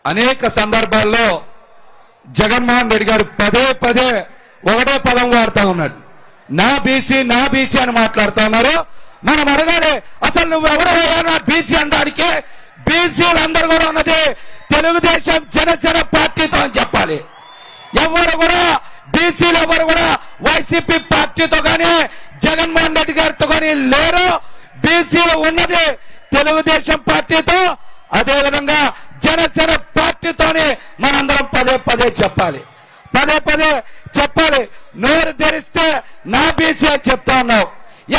అనేక సందర్భాల్లో జగన్మోహన్ రెడ్డి గారు పదే పదే ఒకటే పదం వాడుతూ ఉన్నాడు. నా బీసీ అని మాట్లాడుతూ ఉన్నారు. మనం అడగాలి, అసలు నువ్వెవరయ్యా నా బీసీ అనడానికి? బీసీలందరూ కూడా ఉన్నది తెలుగుదేశం జనసేన పార్టీతో అని చెప్పాలి. ఎవరు కూడా బీసీలు ఎవరు కూడా వైసీపీ పార్టీతో కానీ జగన్మోహన్ రెడ్డి గారితో కానీ లేరు. బీసీలు ఉన్నది తెలుగుదేశం పార్టీతో, అదేవిధంగా జనసేన పార్టీతోనే మనందరం పదే పదే చెప్పాలి. నోరు తెరిస్తే నా బీసీ అని చెప్తా ఉన్నావు.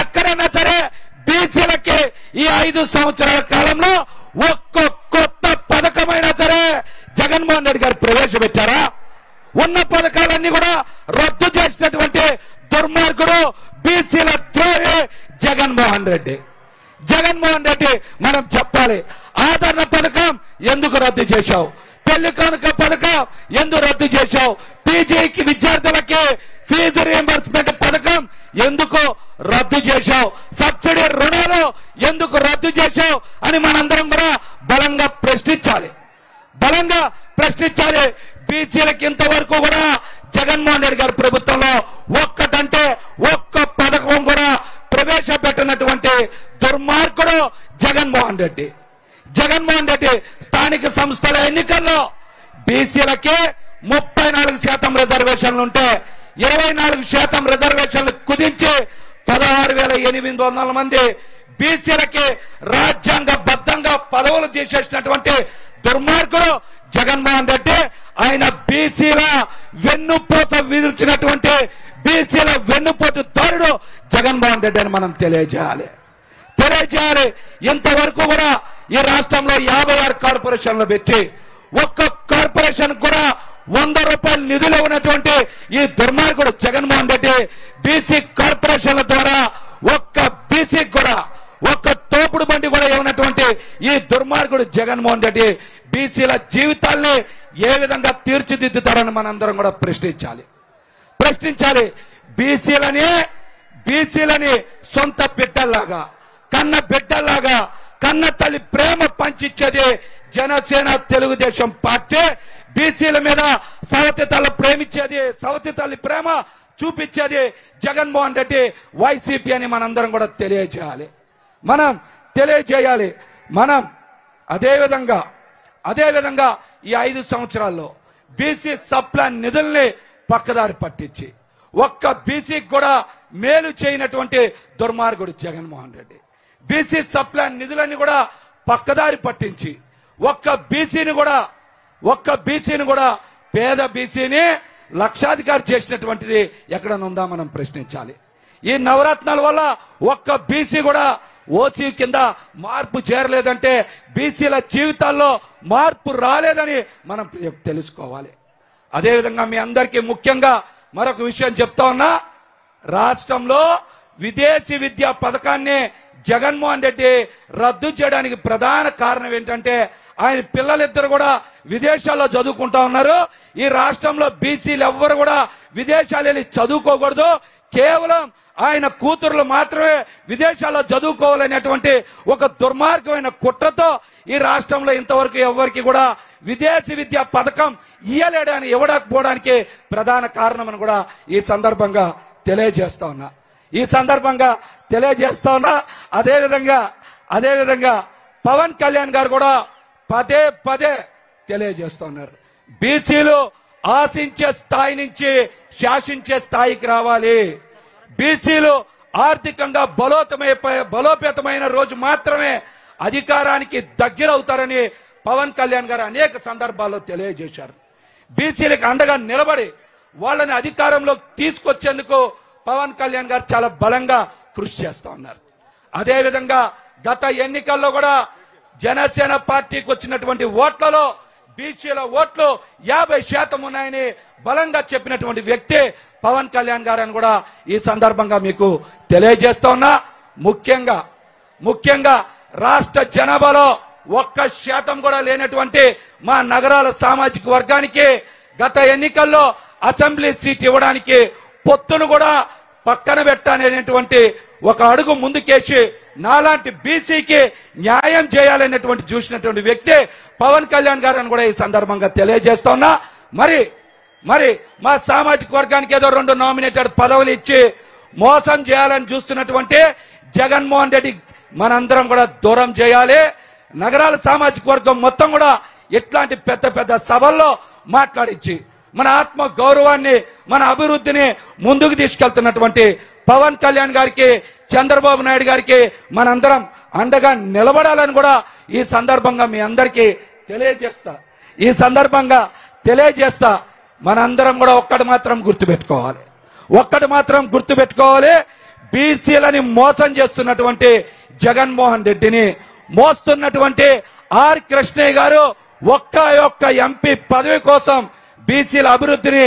ఎక్కడైనా సరే బీసీలకి ఈ 5 సంవత్సరాల కాలంలో ఒక్క కొత్త పథకమైనా సరే జగన్మోహన్ రెడ్డి గారు ప్రవేశపెట్టారా? ఉన్న పథకాలన్నీ కూడా రద్దు చేసినటువంటి దుర్మార్గుడు బీసీల ద్రోహి జగన్మోహన్ రెడ్డి. మనం చెప్పాలి, ఆదరణ పథకం ఎందుకు రద్దు చేశావు? పెళ్లి కానుక పథకం ఎందుకు రద్దు చేశావు? పీజీకి విద్యార్థులకి ఫీజు రీయింబర్స్మెంట్ పథకం ఎందుకు రద్దు చేశావు? సబ్సిడీ రుణాలు ఎందుకు రద్దు చేశావు అని మనందరం కూడా బలంగా ప్రశ్నించాలి. బీసీలకి ఇంతవరకు కూడా జగన్మోహన్ రెడ్డి గారి ప్రభుత్వంలో ఒక్క పథకం కూడా ప్రవేశపెట్టినటువంటి దుర్మార్గుడు జగన్మోహన్ రెడ్డి. స్థానిక సంస్థల ఎన్నికల్లో బీసీలకి 34% రిజర్వేషన్లు ఉంటే 24% రిజర్వేషన్లు కుదించి 16,800 మంది బీసీలకి రాజ్యాంగబద్ధంగా పదవులు తీసేసినటువంటి దుర్మార్గుడు జగన్మోహన్ రెడ్డి. ఆయన బీసీల వెన్నుపోత విధించినటువంటి బీసీల వెన్నుపోటు దారుడు జగన్మోహన్ రెడ్డి అని మనం తెలియజేయాలి. ఇంతవరకు కూడా ఈ రాష్ట్రంలో 56 కార్పొరేషన్లు పెట్టి ఒక్క కార్పొరేషన్ కూడా 100 రూపాయల నిధులు ఉన్నటువంటి ఈ దుర్మార్గుడు జగన్మోహన్ రెడ్డి బీసీ కార్పొరేషన్ల ద్వారా ఒక్క బీసీ కూడా ఒక్క తోపుడు బండి కూడా ఉన్నటువంటి ఈ దుర్మార్గుడు జగన్మోహన్ రెడ్డి బీసీల జీవితాల్ని ఏ విధంగా తీర్చిదిద్దుతారని మనందరం కూడా ప్రశ్నించాలి. బీసీలని సొంత బిడ్డల్లాగా కన్న తల్లి ప్రేమ పంచిచ్చేది జనసేన తెలుగుదేశం పార్టీ. బీసీల మీద సవతి తల్లి ప్రేమ చూపించేది జగన్మోహన్ రెడ్డి వైసీపీ అని మనందరం కూడా తెలియజేయాలి. అదేవిధంగా ఈ 5 సంవత్సరాల్లో బీసీ సప్లాన్ నిధుల్ని పక్కదారి పట్టించి ఒక్క బీసీకి కూడా మేలు చేయనటువంటి దుర్మార్గుడు జగన్మోహన్ రెడ్డి. బీసీ సప్లాన్ నిధులన్నీ కూడా పక్కదారి పట్టించి ఒక్క బీసీని కూడా పేద బీసీని లక్షాధికారి చేసినటువంటిది ఎక్కడన్నా ఉందా మనం ప్రశ్నించాలి. ఈ నవరత్నాల వల్ల ఒక్క బీసీ కూడా ఓసీ కింద మార్పు చేరలేదంటే బీసీల జీవితాల్లో మార్పు రాలేదని మనం తెలుసుకోవాలి. అదేవిధంగా మీ అందరికీ ముఖ్యంగా మరొక విషయం చెప్తా ఉన్నా, రాష్ట్రంలో విదేశీ విద్యా పథకాన్ని జగన్మోహన్ రెడ్డి రద్దు చేయడానికి ప్రధాన కారణం ఏంటంటే ఆయన పిల్లలిద్దరు కూడా విదేశాల్లో చదువుకుంటా ఉన్నారు. ఈ రాష్ట్రంలో బీసీలు ఎవ్వరు కూడా విదేశాలు వెళ్ళి చదువుకోకూడదు, కేవలం ఆయన కూతురులు మాత్రమే విదేశాల్లో చదువుకోవాలనేటువంటి ఒక దుర్మార్గమైన కుట్రతో ఈ రాష్ట్రంలో ఇంతవరకు ఎవరికి కూడా విదేశీ విద్యా పథకం ఇవ్వకపోవడానికి ప్రధాన కారణం అని కూడా ఈ సందర్భంగా తెలియజేస్తా ఉన్నా. అదేవిధంగా పవన్ కళ్యాణ్ గారు కూడా పదే తెలియజేస్తున్నారు, బీసీలు ఆశించే స్థాయి నుంచి శాసించే స్థాయికి రావాలి. బీసీలు ఆర్థికంగా బలోపేతమైన రోజు మాత్రమే అధికారానికి దగ్గరవుతారని పవన్ కళ్యాణ్ గారు అనేక సందర్భాల్లో తెలియజేశారు. బీసీలకు అండగా నిలబడి వాళ్ళని అధికారంలోకి తీసుకొచ్చేందుకు పవన్ కళ్యాణ్ గారు చాలా బలంగా కృషి చేస్తా ఉన్నారు. అదేవిధంగా గత ఎన్నికల్లో కూడా జనసేన పార్టీకి వచ్చినటువంటి ఓట్లలో బీసీల ఓట్లు 50% ఉన్నాయని బలంగా చెప్పినటువంటి వ్యక్తి పవన్ కళ్యాణ్ గారు అని కూడా ఈ సందర్భంగా మీకు తెలియజేస్తా ఉన్నా. ముఖ్యంగా రాష్ట్ర జనాభాలో 1% కూడా లేనటువంటి మా నగరాల సామాజిక వర్గానికి గత ఎన్నికల్లో అసెంబ్లీ సీట్ ఇవ్వడానికి పొత్తును కూడా పక్కన పెట్టనేటువంటి ఒక అడుగు ముందుకేసి నాలాంటి బీసీకి న్యాయం చేయాలనేటువంటి చూసినటువంటి వ్యక్తి పవన్ కళ్యాణ్ గారు అని కూడా ఈ సందర్భంగా తెలియజేస్తున్నా. మరి మా సామాజిక వర్గానికి ఏదో 2 నామినేటెడ్ పదవులు ఇచ్చి మోసం చేయాలని చూస్తున్నటువంటి జగన్మోహన్ రెడ్డి మనందరం కూడా దూరం చేయాలి. నగరాల సామాజిక వర్గం మొత్తం కూడా ఇట్లాంటి పెద్ద పెద్ద సభల్లో మాట్లాడించి మన ఆత్మ గౌరవాన్ని మన అభివృద్ధిని ముందుకు తీసుకెళ్తున్నటువంటి పవన్ కళ్యాణ్ గారికి చంద్రబాబు నాయుడు గారికి మనందరం అండగా నిలబడాలని కూడా ఈ సందర్భంగా మీ అందరికీ తెలియజేస్తా. మనందరం కూడా ఒక్కటి మాత్రం గుర్తుపెట్టుకోవాలి. బీసీలని మోసం చేస్తున్నటువంటి జగన్మోహన్ రెడ్డిని మోస్తున్నటువంటి ఆర్ కృష్ణయ్య గారు ఒక్క ఎంపీ పదవి కోసం బీసీల అభివృద్ధిని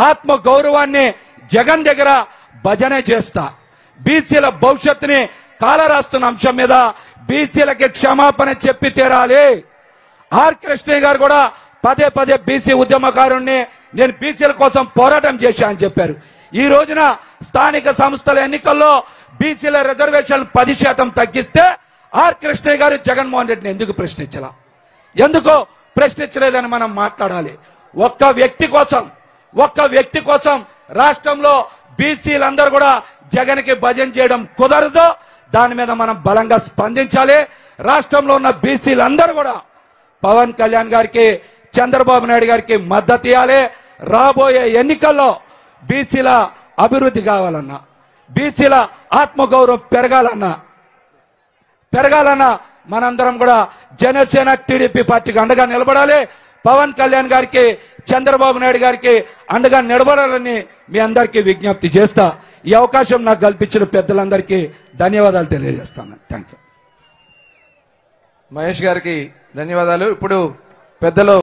ఆత్మ గౌరవాన్ని జగన్ దగ్గర భజనే చేస్తా. బీసీల భవిష్యత్తుని కాలరాస్తున్న అంశం మీద బీసీలకి క్షమాపణ చెప్పి తీరాలి. ఆర్ కృష్ణయ్య గారు కూడా పదే బీసీ ఉద్యమకారుణ్ణి, నేను బీసీల కోసం పోరాటం చేశా అని చెప్పారు. ఈ రోజున స్థానిక సంస్థల ఎన్నికల్లో బీసీల రిజర్వేషన్ 10% తగ్గిస్తే ఆర్ కృష్ణయ్య గారు జగన్మోహన్ రెడ్డిని ఎందుకు ప్రశ్నించలేదని మనం మాట్లాడాలి. ఒక్క వ్యక్తి కోసం రాష్ట్రంలో బీసీలందరూ కూడా జగన్కి భజన చేయడం కుదరదు. దాని మీద మనం బలంగా స్పందించాలి. రాష్ట్రంలో ఉన్న బీసీలందరూ కూడా పవన్ కళ్యాణ్ గారికి చంద్రబాబు నాయుడు గారికి మద్దతు ఇవ్వాలి. రాబోయే ఎన్నికల్లో బీసీల అభివృద్ధి కావాలన్నా, బీసీల ఆత్మగౌరవం పెరగాలన్నా మనందరం కూడా జనసేన టీడీపీ పార్టీకి అండగా నిలబడాలి. పవన్ కళ్యాణ్ గారికి చంద్రబాబు నాయుడు గారికి అండగా నిలబడాలని మీ అందరికీ విజ్ఞప్తి చేస్తా. ఈ అవకాశం నాకు కల్పించిన పెద్దలందరికీ ధన్యవాదాలు తెలియజేస్తాను. Thank you. మహేష్ గారికి ధన్యవాదాలు. ఇప్పుడు పెద్దలు